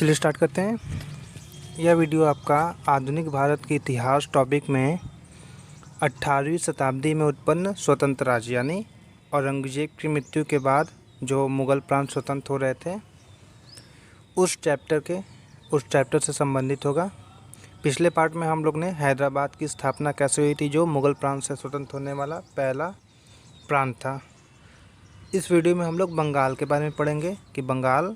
चलिए स्टार्ट करते हैं। यह वीडियो आपका आधुनिक भारत के इतिहास टॉपिक में 18वीं शताब्दी में उत्पन्न स्वतंत्र राज्य यानी औरंगजेब की मृत्यु के बाद जो मुग़ल प्रांत स्वतंत्र हो रहे थे उस चैप्टर से संबंधित होगा। पिछले पार्ट में हम लोग ने हैदराबाद की स्थापना कैसे हुई थी, जो मुग़ल प्रांत से स्वतंत्र होने वाला पहला प्रांत था। इस वीडियो में हम लोग बंगाल के बारे में पढ़ेंगे कि बंगाल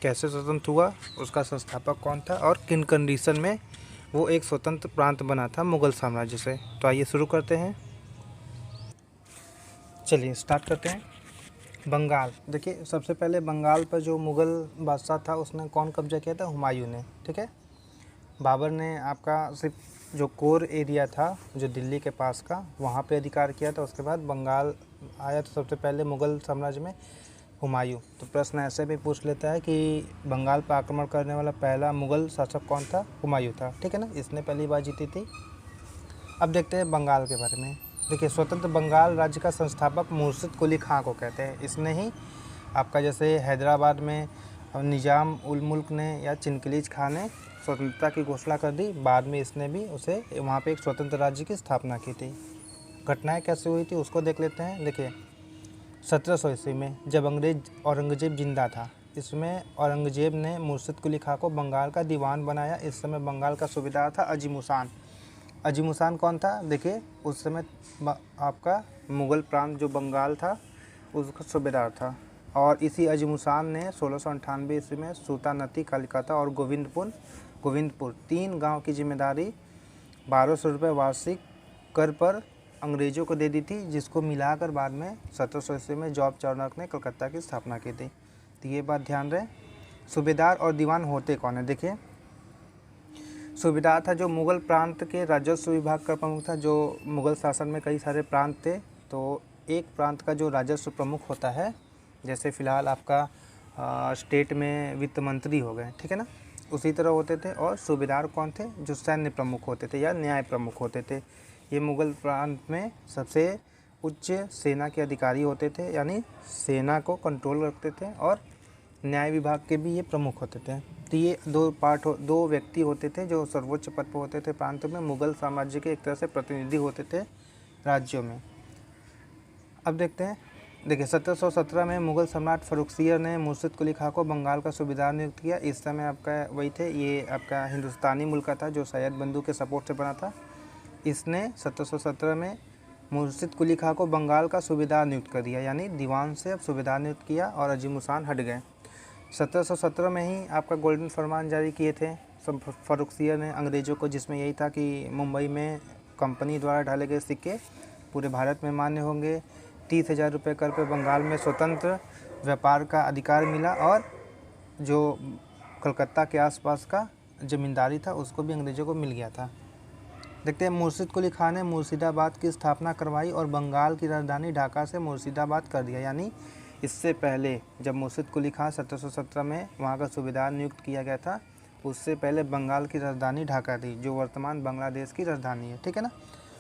कैसे स्वतंत्र हुआ, उसका संस्थापक कौन था और किन कंडीशन में वो एक स्वतंत्र प्रांत बना था मुग़ल साम्राज्य से। तो आइए शुरू करते हैं। चलिए स्टार्ट करते हैं। बंगाल देखिए, सबसे पहले बंगाल पर जो मुग़ल बादशाह था उसने कौन कब्जा किया था? हुमायूं ने। ठीक है, बाबर ने आपका सिर्फ जो कोर एरिया था जो दिल्ली के पास का वहाँ पे अधिकार किया था। उसके बाद बंगाल आया तो सबसे पहले मुग़ल साम्राज्य में हुमायूं। तो प्रश्न ऐसे भी पूछ लेता है कि बंगाल पर आक्रमण करने वाला पहला मुग़ल शासक कौन था? हुमायूं था। ठीक है ना, इसने पहली बार जीती थी। अब देखते हैं बंगाल के बारे में। देखिए, स्वतंत्र बंगाल राज्य का संस्थापक मुर्शिद कुली खां को कहते हैं। इसने ही आपका जैसे हैदराबाद में निज़ाम उल मुल्क ने या चिनकिलीज खां ने स्वतंत्रता की घोषणा कर दी, बाद में इसने भी उसे वहाँ पे एक स्वतंत्र राज्य की स्थापना की थी। घटनाएं कैसे हुई थी उसको देख लेते हैं। देखिए, 1700 ईस्वी में जब औरंगजेब जिंदा था, इसमें औरंगजेब ने मुर्शिद कुली खां को बंगाल का दीवान बनाया। इस समय बंगाल का सूबेदार था अजीमुसान। अजीमुसान कौन था? देखिए, उस समय आपका मुग़ल प्रांत जो बंगाल था उसका सूबेदार था। और इसी अजीमुसान ने 1698 ईस्वी में सूतानती, कलिकता और गोविंदपुर 3 गांव की जिम्मेदारी 1200 रुपये वार्षिक कर पर अंग्रेज़ों को दे दी थी, जिसको मिलाकर बाद में 1700 ईस्वी में जॉर्ज चार्नक ने कलकत्ता की स्थापना की थी। तो ये बात ध्यान रहे। सूबेदार और दीवान होते कौन है? देखिए, सूबेदार था जो मुग़ल प्रांत के राजस्व विभाग का प्रमुख था। जो मुग़ल शासन में कई सारे प्रांत थे, तो एक प्रांत का जो राजस्व प्रमुख होता है, जैसे फ़िलहाल आपका स्टेट में वित्त मंत्री हो गए, ठीक है ना, उसी तरह होते थे। और सूबेदार कौन थे? जो सैन्य प्रमुख होते थे या न्याय प्रमुख होते थे। ये मुग़ल प्रांत में सबसे उच्च सेना के अधिकारी होते थे, यानी सेना को कंट्रोल रखते थे, और न्याय विभाग के भी ये प्रमुख होते थे। तो ये दो व्यक्ति होते थे जो सर्वोच्च पद पर होते थे प्रांत में। मुग़ल साम्राज्य के एक तरह से प्रतिनिधि होते थे राज्यों में। अब देखते हैं। देखिए, 1717 में मुग़ल सम्राट फ़र्रुखसियर ने मुर्शिद कुली खां को बंगाल का सूबेदार नियुक्त किया। इस समय आपका वही थे, ये आपका हिंदुस्तानी मुल्क था जो सैयद बंधु के सपोर्ट से बना था। इसने 1717 में मुर्शिद कुली खां को बंगाल का सूबेदार नियुक्त कर दिया, यानी दीवान से अब सूबेदार नियुक्त किया और अजीमुसान हट गए। 1717 में ही आपका गोल्डन फरमान जारी किए थे फ़र्रुखसियर ने अंग्रेज़ों को, जिसमें यही था कि मुंबई में कंपनी द्वारा ढाले गए सिक्के पूरे भारत में मान्य होंगे। 30,000 रुपये कर पे बंगाल में स्वतंत्र व्यापार का अधिकार मिला, और जो कलकत्ता के आसपास का ज़मींदारी था उसको भी अंग्रेज़ों को मिल गया था। देखते हैं, मुर्शिद कुली खां ने मुर्शिदाबाद की स्थापना करवाई और बंगाल की राजधानी ढाका से मुर्शिदाबाद कर दिया। यानी इससे पहले जब मुर्शिद कुली खां 1717 में वहाँ का सूबेदार नियुक्त किया गया था, उससे पहले बंगाल की राजधानी ढाका थी, जो वर्तमान बांग्लादेश की राजधानी है। ठीक है ना।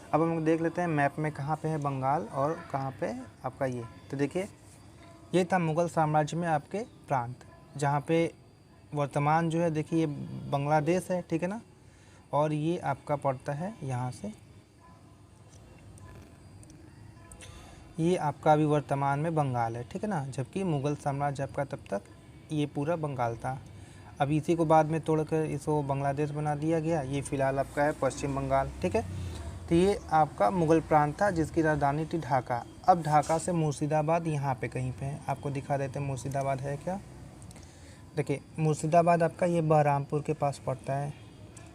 अब हम देख लेते हैं मैप में कहाँ पे है बंगाल और कहाँ पे आपका ये। तो देखिए, ये था मुग़ल साम्राज्य में आपके प्रांत, जहाँ पे वर्तमान जो है, देखिए, ये बांग्लादेश है, ठीक है ना, और ये आपका पड़ता है यहाँ से, ये आपका अभी वर्तमान में बंगाल है, ठीक है ना। जबकि मुग़ल साम्राज्य आपका तब तक ये पूरा बंगाल था। अब इसी को बाद में तोड़कर इसको बांग्लादेश बना दिया गया। ये फ़िलहाल आपका है पश्चिम बंगाल, ठीक है। तो ये आपका मुग़ल प्रांत था जिसकी राजधानी थी ढाका। अब ढाका से मुर्शिदाबाद यहाँ पे कहीं पे है, आपको दिखा देते हैं मुर्शिदाबाद है क्या। देखिए, मुर्शिदाबाद आपका ये बहरामपुर के पास पड़ता है।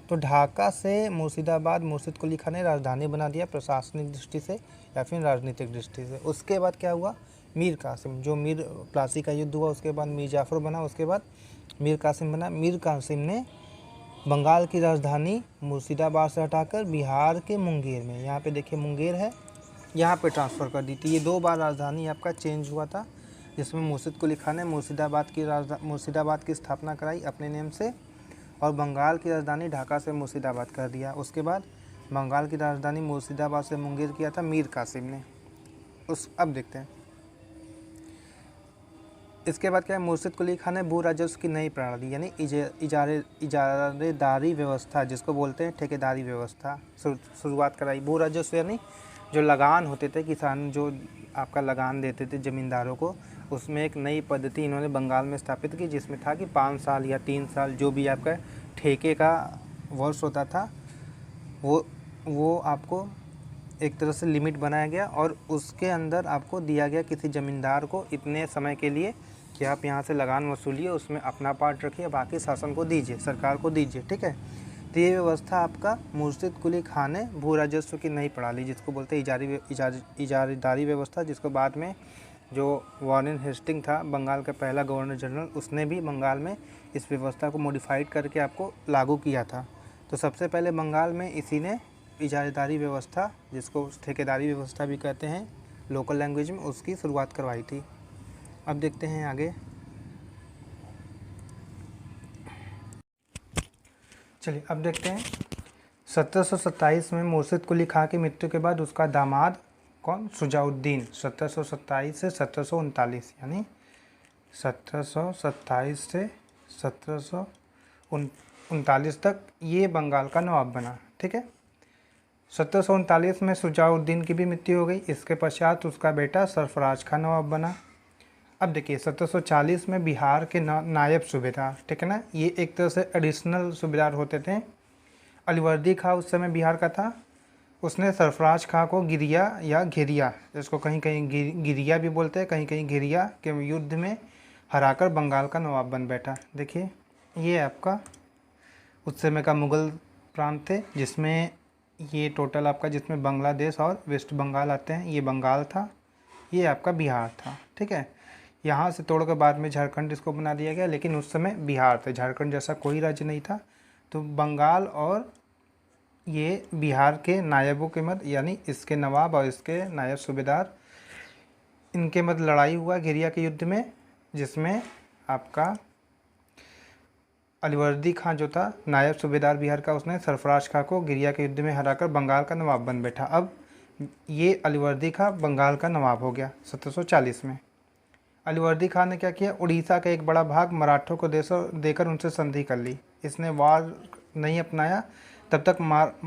तो ढाका से मुर्शिदाबाद मुर्शिद कुली खां ने राजधानी बना दिया, प्रशासनिक दृष्टि से या फिर राजनीतिक दृष्टि से। उसके बाद क्या हुआ? मीर कासिम, जो मीर प्लासी का युद्ध हुआ, उसके बाद मीर जाफ़र बना, उसके बाद मीर कासिम बना। मीर कासिम ने बंगाल की राजधानी मुर्शिदाबाद से हटाकर बिहार के मुंगेर में, यहाँ पे देखिए मुंगेर है, यहाँ पे ट्रांसफ़र कर दी थी। ये 2 बार राजधानी आपका चेंज हुआ था, जिसमें मुर्शिद कुली खां ने मुर्शिदाबाद की स्थापना कराई अपने नेम से, और बंगाल की राजधानी ढाका से मुर्शिदाबाद कर दिया। उसके बाद बंगाल की राजधानी मुर्शिदाबाद से मुंगेर किया था मीर कासिम ने। अब देखते हैं, 1717 में मुग़ल साम्राज्य में आपके प्रांत, जहाँ पे वर्तमान में बंगाल है, ठीक है ना। 1717 में मुग़ल साम्राज्य में आपके प्रांत, ये था मुग़ल साम्राज्य में आपका प्रांत। अब देखते हैं, 1718 में इसके बाद क्या है, मुर्शिद कुली खान ने भू राजस्व की नई प्रणाली यानी इजारेदारी व्यवस्था जिसको बोलते हैं ठेकेदारी व्यवस्था शुरुआत कराई। भू राजस्व यानी जो लगान होते थे, किसान जो आपका लगान देते थे ज़मींदारों को, उसमें एक नई पद्धति इन्होंने बंगाल में स्थापित की, जिसमें था कि 5 साल या 3 साल जो भी आपका ठेके का वर्ष होता था वो आपको एक तरह से लिमिट बनाया गया और उसके अंदर आपको दिया गया किसी ज़मींदार को इतने समय के लिए कि आप यहाँ से लगान वसूलिए, उसमें अपना पार्ट रखिए, बाकी शासन को दीजिए, सरकार को दीजिए, ठीक है। तो ये व्यवस्था आपका मुर्शिद कुली खान ने भू राजस्व की नई प्रणाली जिसको बोलते हैं इजारेदारी व्यवस्था, जिसको बाद में जो वॉरेन हेस्टिंग था बंगाल का पहला गवर्नर जनरल, उसने भी बंगाल में इस व्यवस्था को मॉडिफाइड करके आपको लागू किया था। तो सबसे पहले बंगाल में इसी ने इजारेदारी व्यवस्था, जिसको ठेकेदारी व्यवस्था भी कहते हैं लोकल लैंग्वेज में, उसकी शुरुआत करवाई थी। अब देखते हैं आगे। चलिए अब देखते हैं 1727 में मुर्शिद कुली खां की मृत्यु के बाद उसका दामाद कौन, शुजाउद्दीन, 1727 से 1739 यानी 1727 से 1739 तक ये बंगाल का नवाब बना, ठीक है। 1739 में शुजाउद्दीन की भी मृत्यु हो गई। इसके पश्चात उसका बेटा सरफराज खां नवाब बना। अब देखिए 1740 में बिहार के नायब सूबेदार, ठीक है ना, ये एक तरह से एडिशनल सूबेदार होते थे। अलीवर्दी खां उस समय बिहार का था। उसने सरफराज खां को गिरिया या घेरिया, जिसको कहीं कहीं गिरिया भी बोलते हैं, कहीं कहीं घेरिया के युद्ध में हराकर बंगाल का नवाब बन बैठा। देखिए ये आपका उस समय का मुग़ल प्रांत थे, जिसमें ये टोटल आपका, जिसमें बांग्लादेश और वेस्ट बंगाल आते हैं, ये बंगाल था, ये आपका बिहार था, ठीक है। यहाँ से तोड़कर बाद में झारखंड इसको बना दिया गया, लेकिन उस समय बिहार थे, झारखंड जैसा कोई राज्य नहीं था। तो बंगाल और ये बिहार के नायबों के मध्य, यानी इसके नवाब और इसके नायब सूबेदार, इनके मध्य लड़ाई हुआ घेरिया के युद्ध में, जिसमें आपका अलीवर्दी खां जो था नायब सूबेदार बिहार का, उसने सरफराज खां को घेरिया के युद्ध में हराकर बंगाल का नवाब बन बैठा। अब ये अलीवर्दी खां बंगाल का नवाब हो गया 1740 में। अलीवर्दी खान ने क्या किया, उड़ीसा का एक बड़ा भाग मराठों को देकर उनसे संधि कर ली। इसने वार नहीं अपनाया। तब तक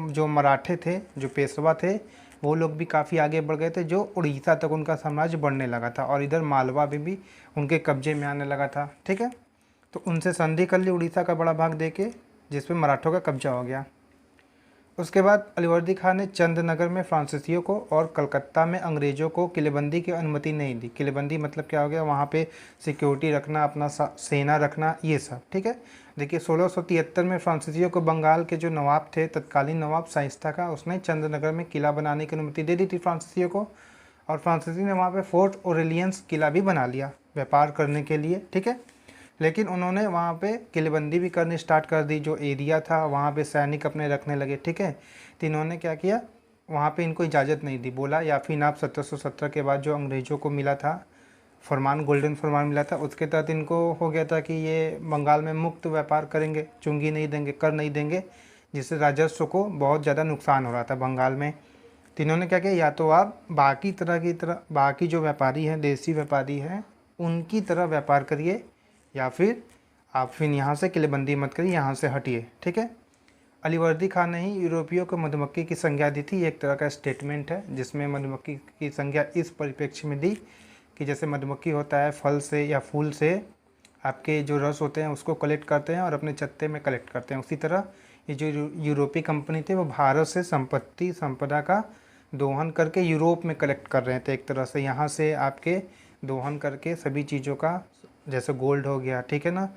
जो मराठे थे, जो पेशवा थे, वो लोग भी काफ़ी आगे बढ़ गए थे, जो उड़ीसा तक उनका साम्राज्य बढ़ने लगा था और इधर मालवा भी उनके कब्जे में आने लगा था, ठीक है। तो उनसे संधि कर ली उड़ीसा का बड़ा भाग देके, जिस पे मराठों का कब्जा हो गया। उसके बाद अलीवर्दी खान ने चंदनगर में फ्रांसीसियों को और कलकत्ता में अंग्रेज़ों को किलेबंदी की अनुमति नहीं दी। किलेबंदी मतलब क्या हो गया, वहाँ पे सिक्योरिटी रखना, अपना सेना रखना, ये सब, ठीक है। देखिए 1673 में फ्रांसीसियों को बंगाल के जो नवाब थे, तत्कालीन नवाब शाइस्ता का, उसने चंदनगर में किला बनाने की अनुमति दे दी थी फ्रांसीसियों को, और फ्रांसीसी ने वहाँ पर फोर्ट ओरेलियंस किला भी बना लिया व्यापार करने के लिए, ठीक है। लेकिन उन्होंने वहाँ पे किलेबंदी भी करनी स्टार्ट कर दी। जो एरिया था वहाँ पे सैनिक अपने रखने लगे, ठीक है। तो इन्होंने क्या किया, वहाँ पे इनको इजाज़त नहीं दी। बोला या फिर आप 1717 के बाद जो अंग्रेज़ों को मिला था फरमान, गोल्डन फरमान मिला था, उसके तहत इनको हो गया था कि ये बंगाल में मुक्त व्यापार करेंगे, चुंगी नहीं देंगे, कर नहीं देंगे, जिससे राजस्व को बहुत ज़्यादा नुकसान हो रहा था बंगाल में। तो इन्होंने क्या किया, या तो आप बाकी जो व्यापारी हैं, देसी व्यापारी हैं, उनकी तरह व्यापार करिए, या फिर आप यहाँ से किलेबंदी मत करिए, यहाँ से हटिए, ठीक है। अलीवर्दी खान ने ही यूरोपियों को मधुमक्खी की संज्ञा दी थी। एक तरह का स्टेटमेंट है जिसमें मधुमक्खी की संज्ञा इस परिप्रेक्ष्य में दी कि जैसे मधुमक्खी होता है फल से या फूल से आपके जो रस होते हैं उसको कलेक्ट करते हैं और अपने छत्ते में कलेक्ट करते हैं, उसी तरह ये जो यूरोपीय कंपनी थे वो भारत से संपदा का दोहन करके यूरोप में कलेक्ट कर रहे थे। एक तरह से यहाँ से आपके दोहन करके सभी चीज़ों का, जैसे गोल्ड हो गया, ठीक है ना,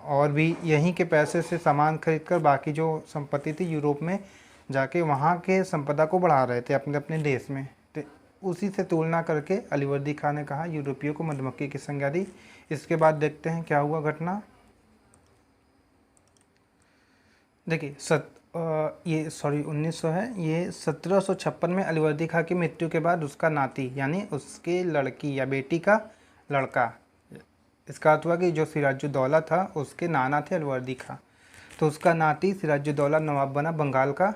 और भी यहीं के पैसे से सामान खरीद कर बाकी जो संपत्ति थी यूरोप में जाके वहाँ के संपदा को बढ़ा रहे थे अपने अपने देश में। तो उसी से तुलना करके अलीवर्दी खान ने कहा, यूरोपियों को मधुमक्खी की संज्ञा दी। इसके बाद देखते हैं क्या हुआ घटना। देखिए 1900 है, ये 1756 में अलीवर्दी खान की मृत्यु के बाद उसका नाती, यानी उसके लड़की या बेटी का लड़का, इसका अर्थ हुआ कि जो सिराजुद्दौला था उसके नाना थे अलीवर्दी खां, तो उसका नाती सिराजुद्दौला नवाब बना बंगाल का।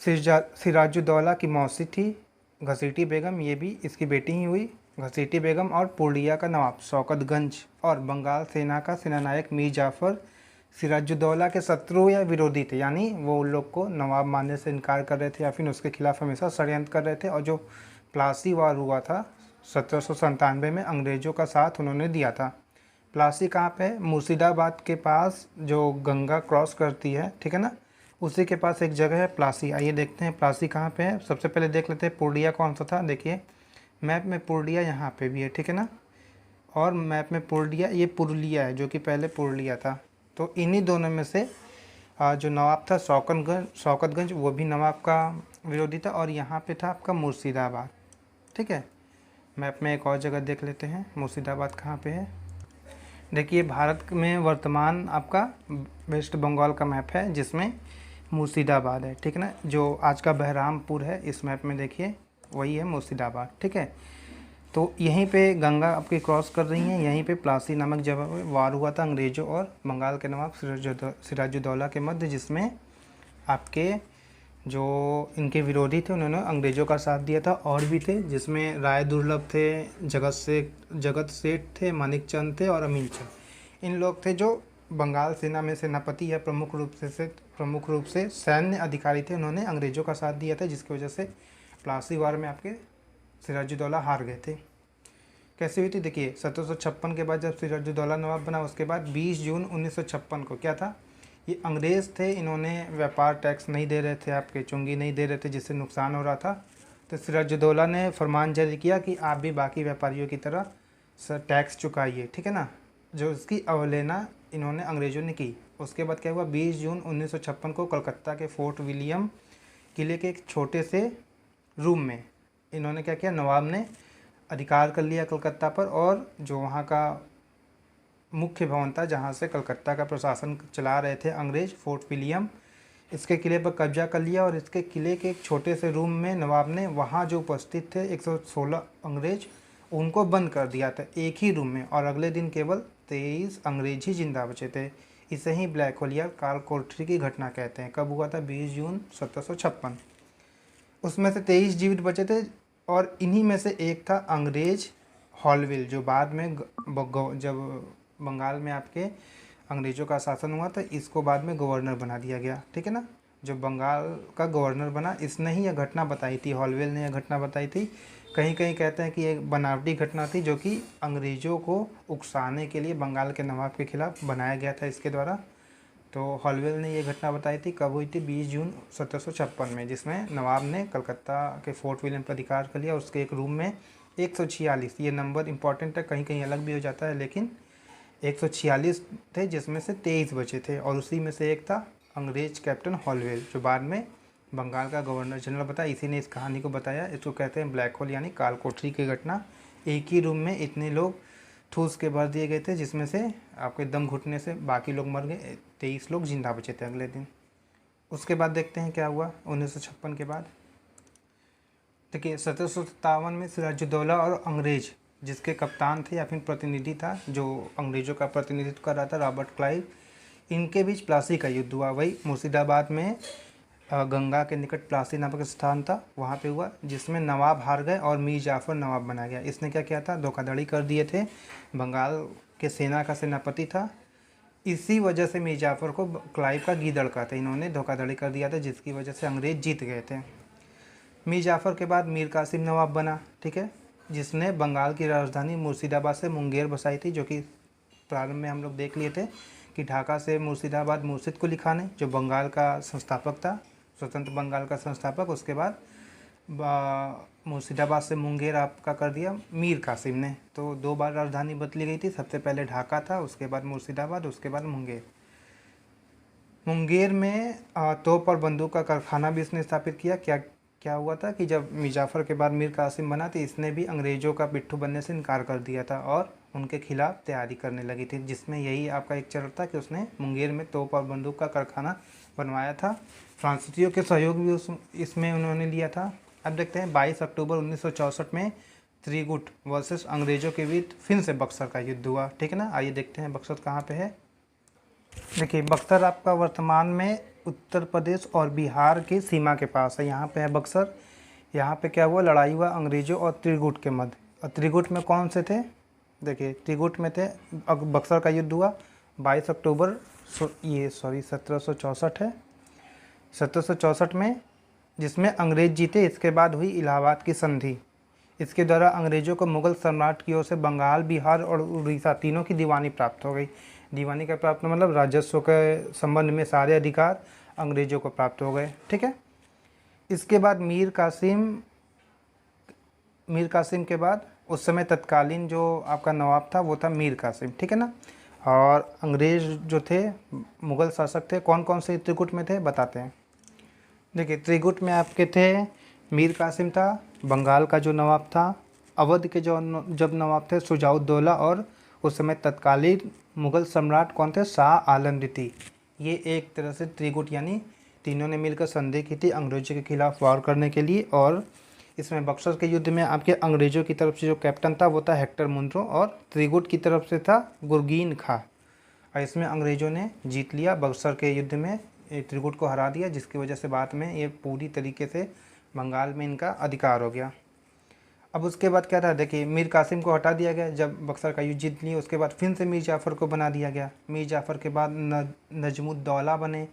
सिराजुद्दौला की मौसी थी घसीटी बेगम, ये भी इसकी बेटी ही हुई। घसीटी बेगम और पूर्णिया का नवाब शौकतगंज और बंगाल सेना का सेनानायक मीर जाफ़र सिराजुद्दौला के शत्रु या विरोधी थे, यानी वो उन लोग को नवाब मानने से इनकार कर रहे थे या फिर उसके खिलाफ हमेशा षड्यंत्र कर रहे थे। और जो प्लासी वार हुआ था 1797 में, अंग्रेज़ों का साथ उन्होंने दिया था। प्लासी कहाँ पे है? मुर्शिदाबाद के पास, जो गंगा क्रॉस करती है, ठीक है ना, उसी के पास एक जगह है प्लासी। आइए देखते हैं प्लासी कहाँ पे है। सबसे पहले देख लेते हैं पूर्णिया कौन सा था। देखिए मैप में पूर्णिया यहाँ पे भी है, ठीक है ना, और मैप में पूर्णिया, ये पुरुलिया है जो कि पहले पुरुलिया था। तो इन्हीं दोनों में से जो नवाब था शौकतगंज वो भी नवाब का विरोधी था, और यहाँ पे था आपका मुर्शिदाबाद, ठीक है। मैप में एक और जगह देख लेते हैं, मुर्शिदाबाद कहाँ पे है। देखिए भारत में वर्तमान आपका वेस्ट बंगाल का मैप है जिसमें मुर्शिदाबाद है, ठीक है ना। जो आज का बहरामपुर है इस मैप में देखिए वही है मुर्शिदाबाद, ठीक है। तो यहीं पे गंगा आपकी क्रॉस कर रही हैं, यहीं पे प्लासी नामक जगह वार हुआ था अंग्रेज़ों और बंगाल के नवाब सिराजुद्दौला के मध्य, जिसमें आपके जो इनके विरोधी थे उन्होंने अंग्रेज़ों का साथ दिया था। और भी थे जिसमें राय दुर्लभ थे, जगत सेठ थे, मानिकचंद थे और अमीन चंद। इन लोग थे जो बंगाल सेना में सेनापति या प्रमुख रूप से सैन्य अधिकारी थे। उन्होंने अंग्रेज़ों का साथ दिया था जिसकी वजह से प्लासी वार में आपके सिराजुद्दौला हार गए थे। कैसे हुई थी देखिए, 1756 के बाद जब सिराजुद्दौला नवाब बना उसके बाद 20 जून 1956 को क्या था, ये अंग्रेज़ थे, इन्होंने व्यापार टैक्स नहीं दे रहे थे, आपके चुंगी नहीं दे रहे थे जिससे नुकसान हो रहा था। तो सिराजुद्दौला ने फरमान जारी किया कि आप भी बाकी व्यापारियों की तरह टैक्स चुकाइए, ठीक है ना। जो इसकी अवहेलना इन्होंने अंग्रेज़ों ने की। उसके बाद क्या हुआ, 20 जून 1956 को कलकत्ता के फोर्ट विलियम किले के एक छोटे से रूम में इन्होंने क्या किया, नवाब ने अधिकार कर लिया कलकत्ता पर, और जो वहाँ का मुख्य भवन था जहाँ से कलकत्ता का प्रशासन चला रहे थे अंग्रेज़, फोर्ट विलियम, इसके किले पर कब्जा कर लिया। और इसके किले के एक छोटे से रूम में नवाब ने वहाँ जो उपस्थित थे 116 अंग्रेज़ उनको बंद कर दिया था एक ही रूम में, और अगले दिन केवल 23 अंग्रेज ही जिंदा बचे थे। इसे ही ब्लैक होल या काल कोठरी की घटना कहते हैं। कब हुआ था, 20 जून 1756। उसमें से 23 जीवित बचे थे, और इन्हीं में से एक था अंग्रेज हॉलविल, जो बाद में जब बंगाल में आपके अंग्रेज़ों का शासन हुआ तो इसको बाद में गवर्नर बना दिया गया, ठीक है ना। जो बंगाल का गवर्नर बना इसने ही यह घटना बताई थी, हॉलविल ने यह घटना बताई थी। कहीं कहीं कहते हैं कि एक बनावटी घटना थी जो कि अंग्रेज़ों को उकसाने के लिए बंगाल के नवाब के खिलाफ बनाया गया था इसके द्वारा। तो हॉलविल ने ये घटना बताई थी, कब हुई थी, 20 जून 1756 में, जिसमें नवाब ने कलकत्ता के फोर्ट विलियम पर अधिकार कर लिया। उसके एक रूम में 146, ये नंबर इंपॉर्टेंट है, कहीं कहीं अलग भी हो जाता है, लेकिन 146 थे जिसमें से 23 बचे थे, और उसी में से एक था अंग्रेज कैप्टन हॉलविल जो बाद में बंगाल का गवर्नर जनरल बताया। इसी ने इस कहानी को बताया। इसको कहते हैं ब्लैक होल यानी काल कोठरी की घटना। एक ही रूम में इतने लोग ठूस के भर दिए गए थे जिसमें से आपके दम घुटने से बाकी लोग मर गए, 23 लोग जिंदा बचे थे अगले दिन। उसके बाद देखते हैं क्या हुआ 1956 के बाद। देखिए 1757 में सिराजुद्दौला और अंग्रेज जिसके कप्तान थे या फिर प्रतिनिधि था, जो अंग्रेज़ों का प्रतिनिधित्व कर रहा था, रॉबर्ट क्लाइव, इनके बीच प्लासी का युद्ध हुआ। वही मुर्शिदाबाद में गंगा के निकट प्लासी नामक स्थान था, वहाँ पे हुआ, जिसमें नवाब हार गए और मीर जाफ़र नवाब बना गया। इसने क्या किया था, धोखाधड़ी कर दिए थे, बंगाल के सेना का सेनापति था। इसी वजह से मीर जाफ़र को क्लाइव का गीदड़ कहते हैं, इन्होंने धोखाधड़ी कर दिया था जिसकी वजह से अंग्रेज़ जीत गए थे। मीर जाफ़र के बाद मीर कासिम नवाब बना, ठीक है, जिसने बंगाल की राजधानी मुर्शिदाबाद से मुंगेर बसाई थी, जो कि प्रारंभ में हम लोग देख लिए थे कि ढाका से मुर्शिदाबाद मुर्शिद कुली खान ने, जो बंगाल का संस्थापक था, स्वतंत्र बंगाल का संस्थापक। उसके बाद मुर्शिदाबाद से मुंगेर आपका कर दिया मीर कासिम ने। तो 2 बार राजधानी बदली गई थी, सबसे पहले ढाका था, उसके बाद मुर्शिदाबाद, उसके बाद मुंगेर। मुंगेर में तोप और बंदूक का कारखाना भी इसने स्थापित किया। क्या हुआ था कि जब मीर जाफ़र के बाद मीर कासिम बना तो इसने भी अंग्रेज़ों का पिट्ठू बनने से इनकार कर दिया था और उनके खिलाफ तैयारी करने लगी थी, जिसमें यही आपका एक चरण था कि उसने मुंगेर में तोप और बंदूक का कारखाना बनवाया था। फ्रांसीसियों के सहयोग भी इसमें उन्होंने लिया था। अब देखते हैं 22 अक्टूबर 1964 में त्रिगुट वर्सेस अंग्रेज़ों के बीच फिर से बक्सर का युद्ध हुआ, ठीक है ना। आइए देखते हैं बक्सर कहाँ पे है। देखिए बक्सर आपका वर्तमान में उत्तर प्रदेश और बिहार की सीमा के पास है, यहाँ पे है बक्सर। यहाँ पे क्या हुआ, लड़ाई हुआ अंग्रेज़ों और त्रिगुट के मध्य। त्रिगुट में कौन से थे? देखिए त्रिगुट में थे, बक्सर का युद्ध हुआ 22 अक्टूबर 1764 है, 1764 में, जिसमें अंग्रेज जीते। इसके बाद हुई इलाहाबाद की संधि। इसके द्वारा अंग्रेज़ों को मुग़ल सम्राट की ओर से बंगाल, बिहार और उड़ीसा तीनों की दीवानी प्राप्त हो गई। दीवानी का प्राप्त मतलब राजस्व के संबंध में सारे अधिकार अंग्रेज़ों को प्राप्त हो गए। ठीक है। इसके बाद मीर कासिम के बाद उस समय तत्कालीन जो आपका नवाब था वो था मीर कासिम। ठीक है ना। और अंग्रेज़ जो थे, मुग़ल शासक थे, कौन कौन से त्रिकूट में थे बताते हैं। देखिए त्रिकूट में आपके थे मीर कासिम था, बंगाल का जो नवाब था, अवध के जब नवाब थे शुजाउद्दौला, और उस समय तत्कालीन मुग़ल सम्राट कौन थे? शाह आलम द्वितीय। ये एक तरह से त्रिकूट यानी तीनों ने मिलकर संधि की थी अंग्रेज़ों के खिलाफ़ वार करने के लिए। और इसमें बक्सर के युद्ध में आपके अंग्रेज़ों की तरफ से जो कैप्टन था वो था हेक्टर मुनरो, और त्रिकूट की तरफ से था गुरगीन खां। और इसमें अंग्रेज़ों ने जीत लिया, बक्सर के युद्ध में त्रिकूट को हरा दिया, जिसकी वजह से बाद में ये पूरी तरीके से बंगाल में इनका अधिकार हो गया। अब उसके बाद क्या था? देखिए मीर कासिम को हटा दिया गया जब बक्सर का युद्ध जीत लिया। उसके बाद फिर से मीर जाफ़र को बना दिया गया। मीर जाफ़र के बाद नजमुद्दौला बने।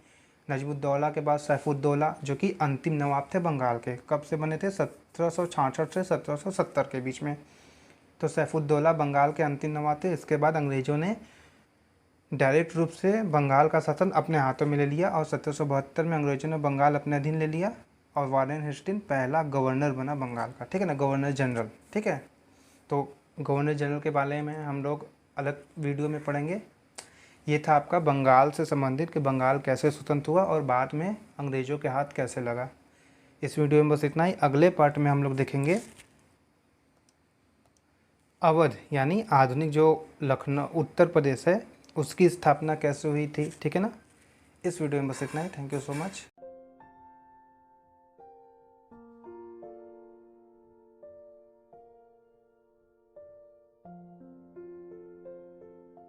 नजमुद्दौला के बाद सैफुद्दौला, जो कि अंतिम नवाब थे बंगाल के। कब से बने थे? 1766 से 1770 के बीच में। तो सैफुद्दौला बंगाल के अंतिम नवाब थे। इसके बाद अंग्रेज़ों ने डायरेक्ट रूप से बंगाल का शासन अपने हाथों में ले लिया, और 1772 में अंग्रेज़ों ने बंगाल अपने अधीन ले लिया, और वारेन हेस्टिंग पहला गवर्नर बना बंगाल का। ठीक है ना, गवर्नर जनरल। ठीक है। तो गवर्नर जनरल के बारे में हम लोग अलग वीडियो में पढ़ेंगे। ये था आपका बंगाल से संबंधित कि बंगाल कैसे स्वतंत्र हुआ और बाद में अंग्रेज़ों के हाथ कैसे लगा। इस वीडियो में बस इतना ही। अगले पार्ट में हम लोग देखेंगे अवध यानी आधुनिक जो लखनऊ उत्तर प्रदेश है उसकी स्थापना कैसे हुई थी। ठीक है ना। इस वीडियो में बस इतना ही। Thank you so much.